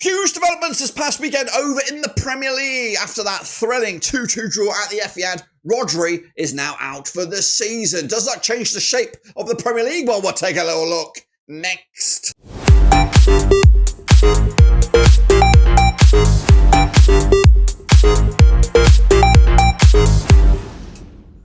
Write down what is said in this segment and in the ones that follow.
Huge developments this past weekend over in the Premier League. After that thrilling 2-2 draw at the Etihad, Rodri is now out for the season. Does that change the shape of the Premier League? Well, we'll take a little look next.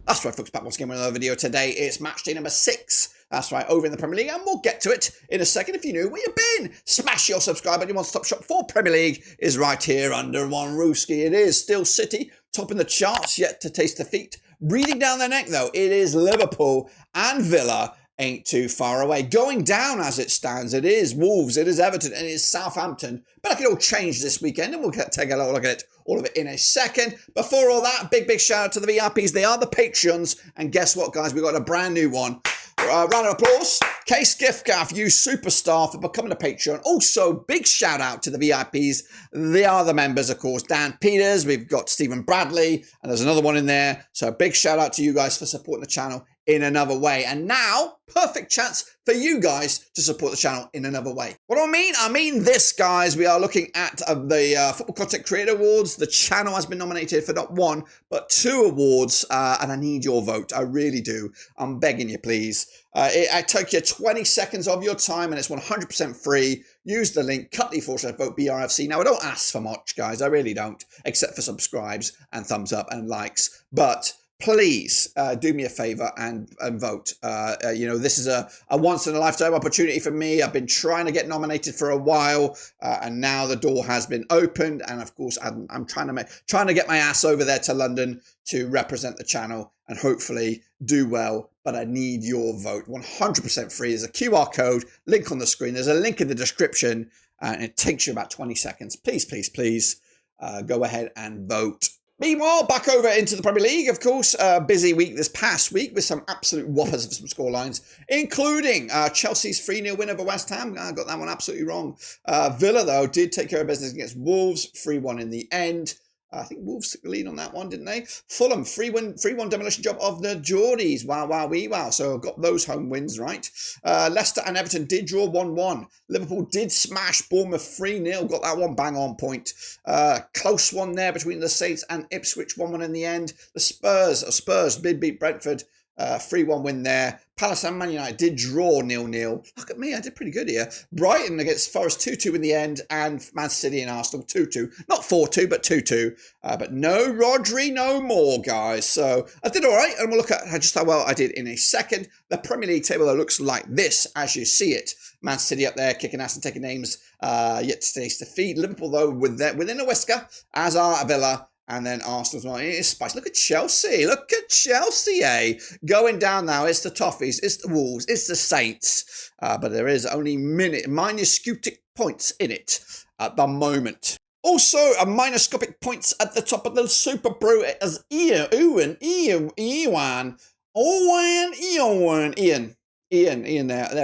That's right, folks, back once again with another video. Today it's match day number 6. That's right, over in the Premier League, and we'll get to it in a second. If you're new, where you been? Smash your subscribe button. Your one-stop shop for Premier League is right here under one rooski. It is still City, topping the charts, yet to taste defeat. Breathing down their neck, though, it is Liverpool, and Villa ain't too far away. Going down as it stands, it is Wolves, it is Everton, and it is Southampton. But that could all change this weekend, and we'll take a little look at it, all of it in a second. Before all that, big shout out to the VIPs. They are the Patreons, and guess what, guys? We've got a brand new one. Round of applause. Case Giftgaff, you superstar for becoming a Patreon. Also, big shout out to the VIPs. They are the members, of course. Dan Peters, we've got Stephen Bradley, and there's another one in there. So big shout out to you guys for supporting the channel in another way. And now, perfect chance for you guys to support the channel in another way. What do I mean? I mean this, guys. We are looking at the Football Content Creator Awards. The channel has been nominated for not 1, but 2 awards, and I need your vote. I really do. I'm begging you, please. I take you 20 seconds of your time, and it's 100% free. Use the link, cut.ly/vote BRFC. Now, I don't ask for much, guys. I really don't, except for subscribes and thumbs up and likes. But please do me a favor and vote. You know, this is a once-in-a-lifetime opportunity for me. I've been trying to get nominated for a while, and now the door has been opened. And of course, I'm trying to get my ass over there to London to represent the channel and hopefully do well. But I need your vote. 100% free. There's a QR code, link on the screen. There's a link in the description, and it takes you about 20 seconds. Please, go ahead and vote. Meanwhile, back over into the Premier League, of course. Busy week this past week with some absolute whoppers of some scorelines, including Chelsea's 3-0 win over West Ham. I got that one absolutely wrong. Villa, though, did take care of business against Wolves, 3-1 in the end. I think Wolves took the lead on that one, didn't they? Fulham, 3-1 demolition job of the Geordies. Wow. So got those home wins, right? Leicester and Everton did draw 1-1. Liverpool did smash Bournemouth 3-0. Got that one bang on point. Close one there between the Saints and Ipswich, 1-1 in the end. The Spurs did beat Brentford. 3-1 win there. Palace and Man United did draw 0-0. Look at me, I did pretty good here. Brighton against Forest 2-2 in the end, and Man City and Arsenal 2-2. Not 4-2, but 2-2. But no Rodri, no more, guys. So I did all right, and we'll look at just how well I did in a second. The Premier League table looks like this, as you see it. Man City up there, kicking ass and taking names, yet to taste defeat. Liverpool, though, within a whisker, as are Villa. And then Arsenal's well. It is spicy. Look at Chelsea. Eh? Going down now. It's the Toffees. It's the Wolves. It's the Saints. But there is only minuscutic points in it at the moment. Also, a minuscopic points at the top of the Super Brew as Ian there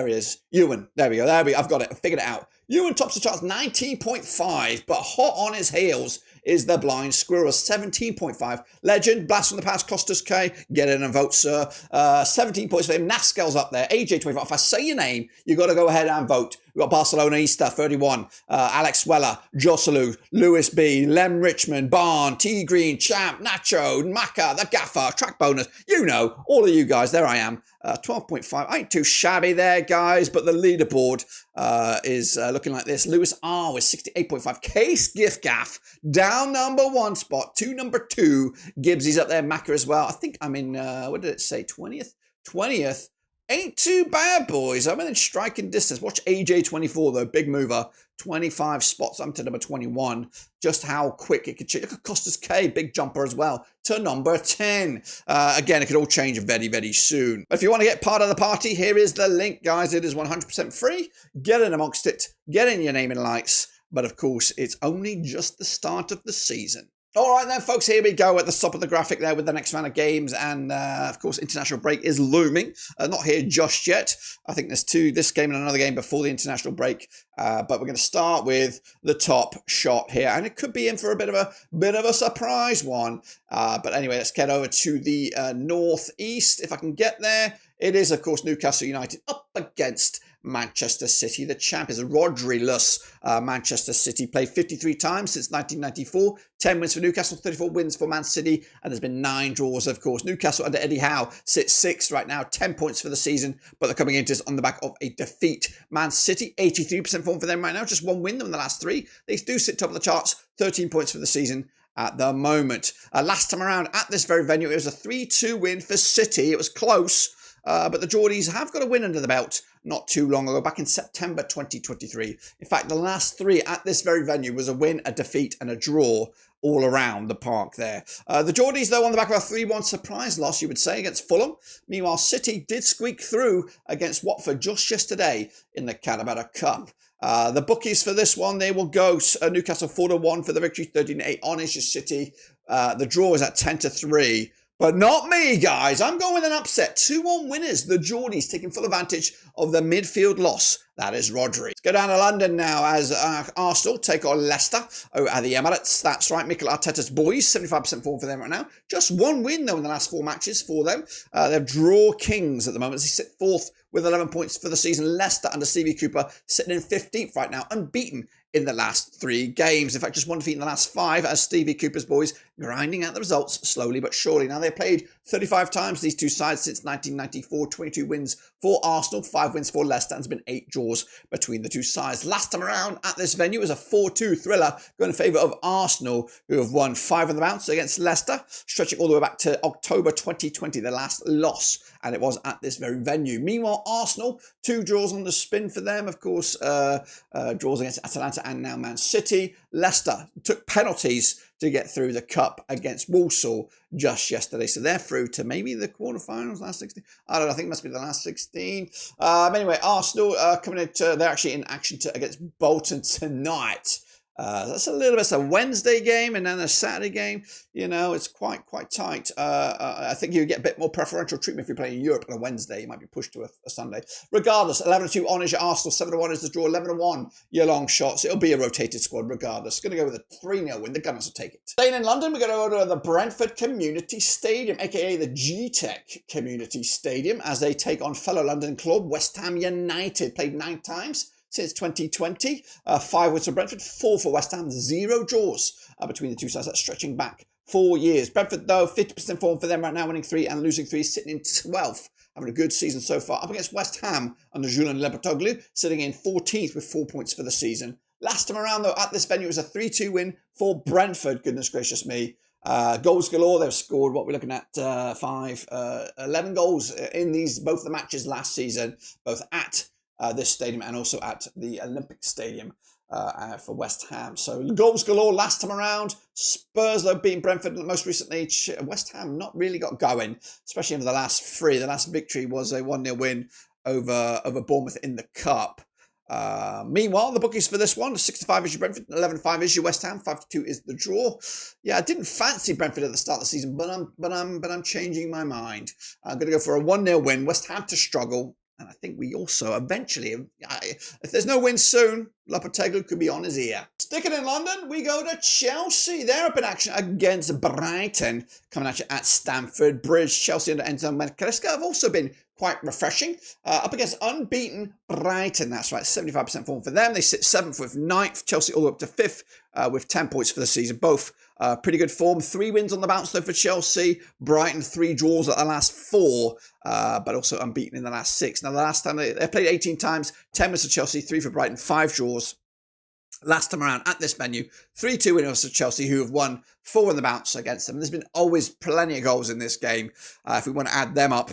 he is. Ewan. There we go. I've got it. I figured it out. Ewan tops the charts 19.5, but hot on his heels is the Blind Squirrel, 17.5. Legend, blast from the past, Costas K. Get in and vote, sir. 17 points for him. Naskel's up there. AJ25. If I say your name, you got to go ahead and vote. We've got Barcelona Easter, 31. Alex Weller, Joselu, Lewis B, Lem Richmond, Barn, T Green, Champ, Nacho, Maka, The Gaffer, Track Bonus. You know, all of you guys. There I am. 12.5. I ain't too shabby there, guys, but the leaderboard is looking like this. Lewis R with 68.5. Case Giftgaff down number 1 spot to number 2. Gibbsy's up there. Maka as well. I think I'm in, what did it say? 20th? 20th. Ain't too bad, boys. I'm in striking distance. Watch AJ24, though. Big mover. 25 spots. I'm to number 21. Just how quick it could change. Look at Costas K. Big jumper as well. To number 10. Again, it could all change very soon. But if you want to get part of the party, here is the link, guys. It is 100% free. Get in amongst it. Get in your name and likes. But of course, it's only just the start of the season. All right then, folks, here we go at the top of the graphic there with the next round of games. And, of course, international break is looming. Not here just yet. I think there's this game and another game before the international break. But we're going to start with the top shot here. And it could be in for a bit of a surprise one. But anyway, let's get over to the northeast. If I can get there. It is, of course, Newcastle United up against Manchester City, the champions. Rodri-less Manchester City played 53 times since 1994. 10 wins for Newcastle, 34 wins for Man City, and there's been 9 draws, of course. Newcastle under Eddie Howe sits 6th right now, 10 points for the season, but they're coming into this on the back of a defeat. Man City, 83% form for them right now, just 1 win in the last 3. They do sit top of the charts, 13 points for the season at the moment. Last time around at this very venue, it was a 3-2 win for City. It was close, but the Geordies have got a win under the belt not too long ago, back in September 2023. In fact, the last 3 at this very venue was a win, a defeat, and a draw all around the park there. The Geordies, though, on the back of a 3-1 surprise loss, you would say, against Fulham. Meanwhile, City did squeak through against Watford just yesterday in the Carabao Cup. The bookies for this one, they will go Newcastle 4-1 for the victory, 13-8 on City. The draw is at 10-3. But not me, guys. I'm going with an upset. 2-1 winners. The Geordies taking full advantage of the midfield loss. That is Rodri. Let's go down to London now as Arsenal take on Leicester at the Emirates. That's right, Mikel Arteta's boys. 75% form for them right now. Just 1 win, though, in the last 4 matches for them. They're draw kings at the moment. They sit 4th with 11 points for the season. Leicester under Stevie Cooper sitting in 15th right now, unbeaten in the last 3 games. In fact, just 1 defeat in the last 5 as Stevie Cooper's boys grinding out the results slowly but surely. Now, they played 35 times, these 2 sides, since 1994. 22 wins for Arsenal, 5 wins for Leicester, and there's been 8 draws between the 2 sides. Last time around at this venue was a 4-2 thriller going in favour of Arsenal, who have won 5 on the bounce against Leicester, stretching all the way back to October 2020, the last loss, and it was at this very venue. Meanwhile, Arsenal, 2 draws on the spin for them, of course, draws against Atalanta and now Man City. Leicester took penalties to get through the cup against Walsall just yesterday. So they're through to maybe the quarterfinals, last 16. I don't know, I think it must be the last 16. Anyway, Arsenal coming into, they're actually in action against Bolton tonight. That's a little bit, it's a Wednesday game and then a Saturday game. You know, it's quite tight. I think you get a bit more preferential treatment if you're playing in Europe on a Wednesday. You might be pushed to a Sunday. Regardless, 11-2 on is your Arsenal, 7-1 is the draw, 11-1 your long shots. It'll be a rotated squad regardless. Going to go with a 3-0 win. The Gunners will take it. Staying in London, we're going to go to the Brentford Community Stadium, aka the G-Tech Community Stadium, as they take on fellow London club West Ham United. Played 9 times since 2020, 5 wins for Brentford, 4 for West Ham, 0 draws between the 2 sides. That's stretching back 4 years. Brentford, though, 50% form for them right now, winning 3 and losing 3, sitting in 12th, having a good season so far. Up against West Ham under Julian Lopetegui, sitting in 14th with 4 points for the season. Last time around, though, at this venue, it was a 3-2 win for Brentford. Goodness gracious me. Goals galore. They've scored, what we're looking at, 11 goals in both the matches last season, both at this stadium and also at the Olympic Stadium for West Ham. So goals galore last time around. Spurs, though, beating Brentford most recently. West Ham not really got going, especially over the last 3. The last victory was a 1-0 win over Bournemouth in the Cup. Meanwhile, the bookies for this one, 65 is your Brentford, 11-5 is your West Ham, 5-2 is the draw. Yeah, I didn't fancy Brentford at the start of the season, but I'm changing my mind. I'm going to go for a 1-0 win. West Ham to struggle. And I think we also eventually, if there's no win soon, Lopetegui could be on his ear. Sticking in London, we go to Chelsea. They're up in action against Brighton, coming at you at Stamford Bridge. Chelsea under Enzo Maresca have also been quite refreshing. Up against unbeaten Brighton, that's right, 75% form for them. They sit 7th with 9th. Chelsea all the way up to 5th with 10 points for the season. Both pretty good form. 3 wins on the bounce, though, for Chelsea. Brighton, 3 draws at the last 4, but also unbeaten in the last 6. Now, the last time they played 18 times, 10 wins for Chelsea, 3 for Brighton, 5 draws. Last time around at this venue, 3-2 winners for Chelsea, who have won 4 on the bounce against them. There's been always plenty of goals in this game. If we want to add them up,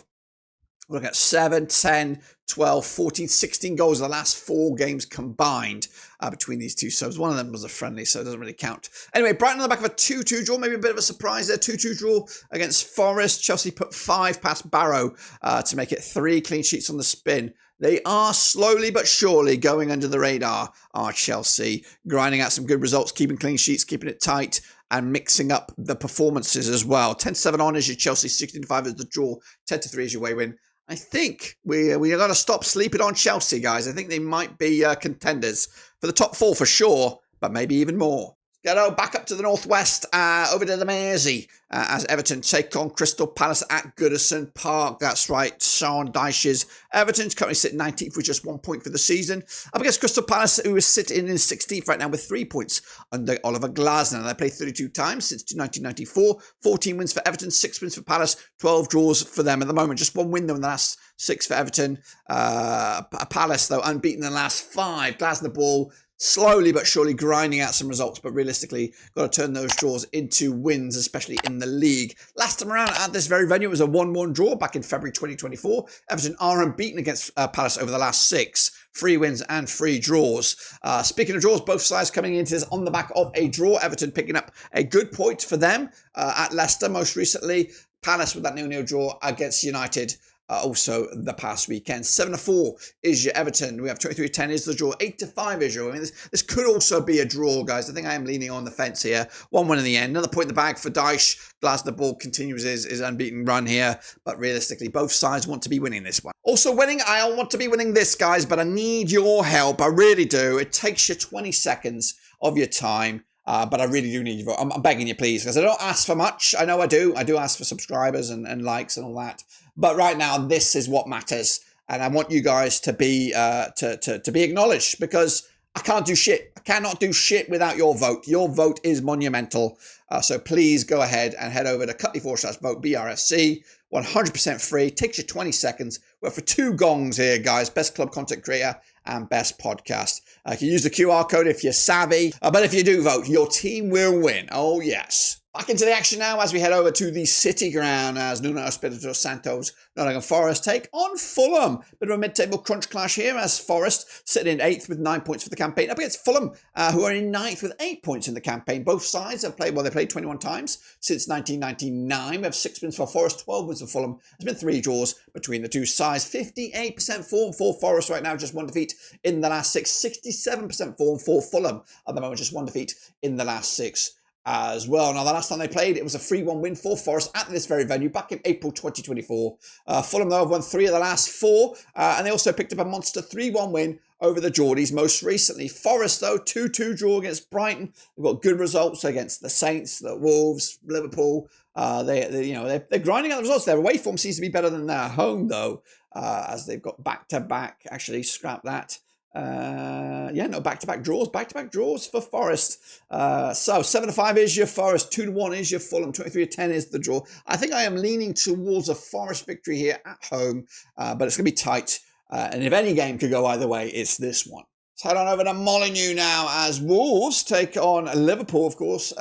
we're looking at 7, 10, 12, 14, 16 goals in the last 4 games combined between these 2 subs. One of them was a friendly, so it doesn't really count. Anyway, Brighton on the back of a 2-2 draw. Maybe a bit of a surprise there. 2-2 draw against Forest. Chelsea put 5 past Barrow to make it 3 clean sheets on the spin. They are slowly but surely going under the radar, are Chelsea. Grinding out some good results, keeping clean sheets, keeping it tight, and mixing up the performances as well. 10-7 on is your Chelsea, 16-5 is the draw, 10-3 is your away win. I think we got to stop sleeping on Chelsea, guys. I think they might be contenders for the top 4 for sure, but maybe even more. Go back up to the northwest, over to the Mersey, as Everton take on Crystal Palace at Goodison Park. That's right, Sean Dyche's Everton's currently sitting 19th with just 1 point for the season. Up against Crystal Palace, who is sitting in 16th right now with 3 points under Oliver Glasner. They played 32 times since 1994. 14 wins for Everton, 6 wins for Palace, 12 draws for them at the moment. Just 1 win though in the last 6 for Everton. Palace, though, unbeaten in the last 5. Glasner ball slowly but surely grinding out some results, but realistically got to turn those draws into wins, especially in the league. Last time around at this very venue, it was a 1-1 draw back in February 2024. Everton are unbeaten against Palace over the last 6. 3 wins and 3 draws. Speaking of draws, both sides coming into this on the back of a draw. Everton picking up a good point for them at Leicester most recently. Palace with that 0-0 draw against United. Also the past weekend. 7-4 is your Everton. We have 23-10 is the draw. 8-5 is your. I mean, this could also be a draw, guys. I think I am leaning on the fence here. 1-1 in the end. Another point in the bag for Dyche. Glasner ball continues his unbeaten run here. But realistically, both sides want to be winning this one. Also winning, I want to be winning this, guys, but I need your help. I really do. It takes you 20 seconds of your time. But I really do need your vote. I'm begging you, please, because I don't ask for much. I know I do. I do ask for subscribers and likes and all that. But right now, this is what matters, and I want you guys to be to be acknowledged, because I can't do shit. I cannot do shit without your vote. Your vote is monumental. So please go ahead and head over to Cutley/vote BRFC. 100% free. Takes you 20 seconds. We're for 2 gongs here, guys. Best club content creator and best podcast. You can use the QR code if you're savvy. But if you do vote, your team will win. Oh, yes. Back into the action now as we head over to the City Ground as Nuno Espirito Santo's Nottingham Forest take on Fulham. Bit of a mid-table crunch clash here as Forest sitting in 8th with 9 points for the campaign up against Fulham, who are in 9th with 8 points in the campaign. Both sides have played, well, they played 21 times since 1999. We have 6 wins for Forest, 12 wins for Fulham. There's been 3 draws between the two sides. 58% form for Forest right now, just 1 defeat in the last 6. 67% form for Fulham at the moment, just 1 defeat in the last 6. As well. Now, the last time they played, it was a 3-1 win for Forest at this very venue back in April 2024. Fulham, though, have won 3 of the last 4, and they also picked up a monster 3-1 win over the Geordies most recently. Forest, though, 2-2 draw against Brighton. They've got good results against the Saints, the Wolves, Liverpool. They're grinding out the results. Their away form seems to be better than their home, though, as they've got back-to-back. Actually, scrap that. Back-to-back draws for Forest. So 7-5 is your Forest, 2-1 is your Fulham, 23-10 is the draw. I think I am leaning towards a Forest victory here at home, but it's going to be tight. And if any game could go either way, it's this one. Let's head on over to Molineux now as Wolves take on Liverpool, of course.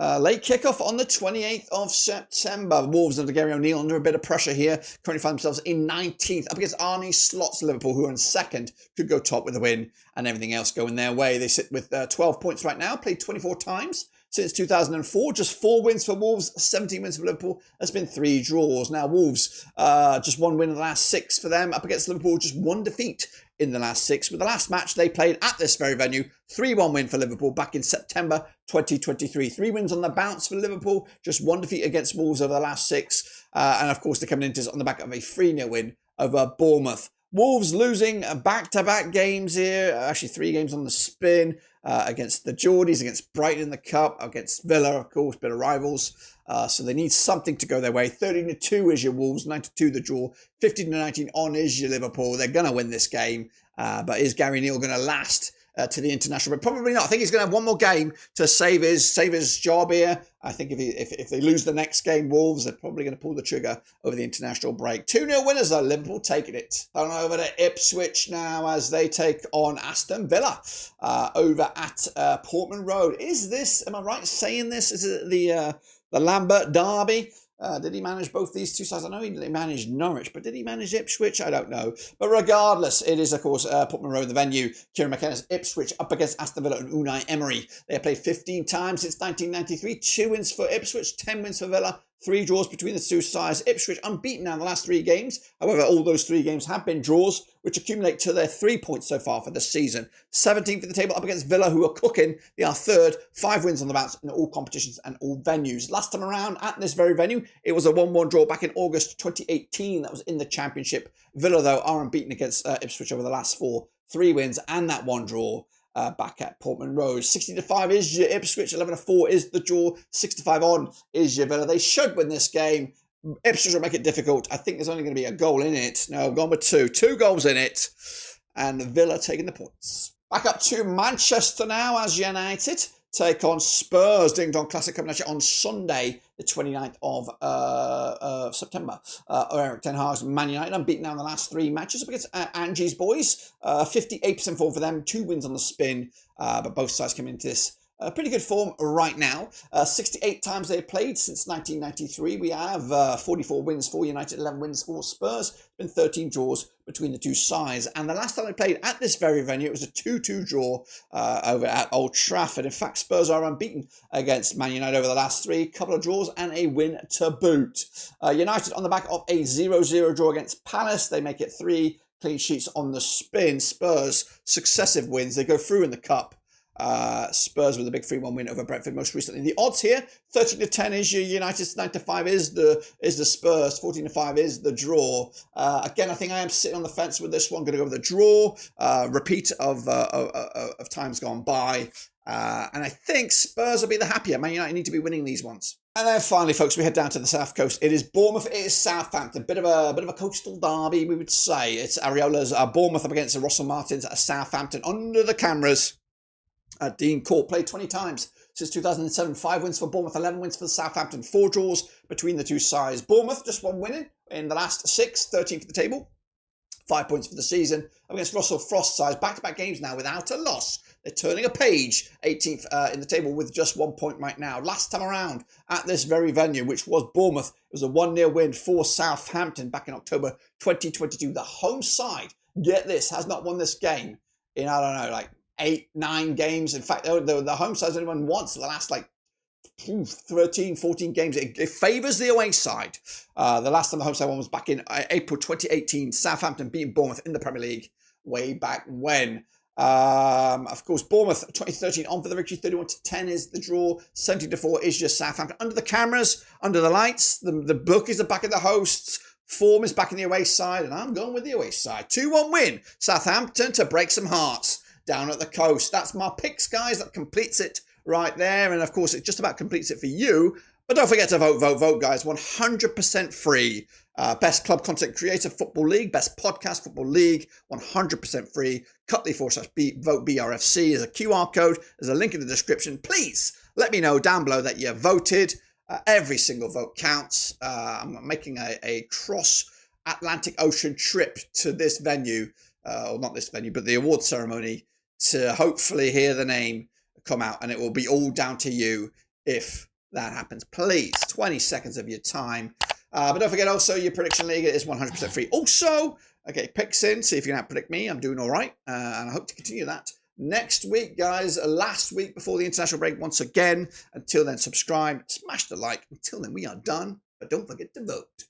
Late kickoff on the 28th of September. Wolves under Gary O'Neill under a bit of pressure here. Currently find themselves in 19th up against Arne Slot's Liverpool, who are in 2nd. Could go top with a win and everything else going their way. They sit with 12 points right now. Played 24 times since 2004. Just 4 wins for Wolves, 17 wins for Liverpool. There's been 3 draws. Now Wolves, just 1 win in the last 6 for them. Up against Liverpool, just 1 defeat in the last 6. With the last match they played at this very venue, 3-1 win for Liverpool back in September 2023. 3 wins on the bounce for Liverpool, just 1 defeat against Wolves over the last 6. And of course, they're coming into this on the back of a 3-0 win over Bournemouth. Wolves losing back-to-back games here, actually 3 games on the spin, against the Geordies, against Brighton in the Cup, against Villa, of course, bit of rivals. So they need something to go their way. 13-2 is your Wolves, 9-2 the draw, 15-19 on is your Liverpool. They're going to win this game, but is Gary Neal going to last to the international break? Probably not. I think he's going to have 1 more game to save his job here. I think if they lose the next game, Wolves, they're probably going to pull the trigger over the international break. 2-0 winners though, Liverpool taking it. On over to Ipswich now as they take on Aston Villa over at Portman Road. Am I right saying this? Is it the Lambert Derby? Did he manage both these two sides? I know he managed Norwich, but did he manage Ipswich? I don't know. But regardless, it is, of course, Portman Road, the venue. Kieran McKenna's Ipswich up against Aston Villa and Unai Emery. They have played 15 times since 1993. 2 wins for Ipswich, 10 wins for Villa. 3 draws between the two sides. Ipswich unbeaten now in the last 3 games. However, all those 3 games have been draws, which accumulate to their 3 points so far for the season. 17th for the table up against Villa, who are cooking. They are 3rd, 5 wins on the bounce in all competitions and all venues. Last time around at this very venue, it was a 1-1 draw back in August 2018. That was in the Championship. Villa, though, are unbeaten against Ipswich over the last 4. 3 wins and that 1 draw. back at Portman Road. 60-5 is your Ipswich, 11-4 is the draw, 6-5 on is your Villa. They should win this game. Ipswich will make it difficult. I think there's only going to be a goal in it. No, I've gone with two goals in it, and Villa taking the points. Back up to Manchester now as United take on Spurs. Ding Dong Classic coming at you on Sunday, the 29th of September. Eric Ten Hag's Man United unbeaten now in the last 3 matches up against Angie's boys. 58% form for them, 2 wins on the spin, but both sides come into this pretty good form right now. 68 times they've played since 1993. We have 44 wins for United, 11 wins for Spurs. Been 13 draws between the two sides. And the last time they played at this very venue, it was a 2-2 draw over at Old Trafford. In fact, Spurs are unbeaten against Man United over the last 3. Couple of draws and a win to boot. United on the back of a 0-0 draw against Palace. They make it 3 clean sheets on the spin. Spurs, successive wins. They go through in the cup. Spurs with a big 3-1 win over Brentford most recently. The odds here, 13-10 is your United, 9-5 is the Spurs, 14-5 is the draw. Again, I think I am sitting on the fence with this one. Going to go with the draw. Repeat of times gone by. And I think Spurs will be the happier. Man United need to be winning these ones. And then finally, folks, we head down to the south coast. It is Bournemouth. It is Southampton. Bit of a coastal derby, we would say. It's Areola's Bournemouth up against the Russell Martins at Southampton under the cameras. Dean Court played 20 times since 2007. 5 wins for Bournemouth, 11 wins for Southampton. 4 draws between the two sides. Bournemouth just 1 winning in the last 6, 13th for the table. 5 points for the season against Russell Frost sides. Back-to-back games now without a loss. They're turning a page, 18th in the table with just 1 point right now. Last time around at this very venue, which was Bournemouth, it was a 1-0 win for Southampton back in October 2022. The home side, get this, has not won this game in, I don't know, like 8-9 games. In fact, the home side's only won once in the last 13, 14 games. It favours the away side. The last time the home side won was back in April 2018. Southampton beating Bournemouth in the Premier League way back when. Of course, Bournemouth 2013 on for the victory. 31-10 is the draw. 70-4 is just Southampton. Under the cameras, under the lights, the bookies are back in the hosts. Form is back in the away side, and I'm going with the away side. 2-1 win. Southampton to break some hearts down at the coast. That's my picks, guys. That completes it right there. And of course, it just about completes it for you. But don't forget to vote, guys. 100% free. Best club content creator football league. Best podcast football league. 100% free. Cutley/vote BRFC is a QR code. There's a link in the description. Please let me know down below that you voted. Every single vote counts. I'm making a cross-Atlantic Ocean trip to this venue. Or not this venue, but the award ceremony, to hopefully hear the name come out, and it will be all down to you if that happens. Please, 20 seconds of your time. But don't forget also, your prediction league is 100% free. Also, okay, picks in, see if you can predict me. I'm doing all right, and I hope to continue that next week, guys. Last week before the international break once again. Until then, subscribe, smash the like. Until then, we are done, but don't forget to vote.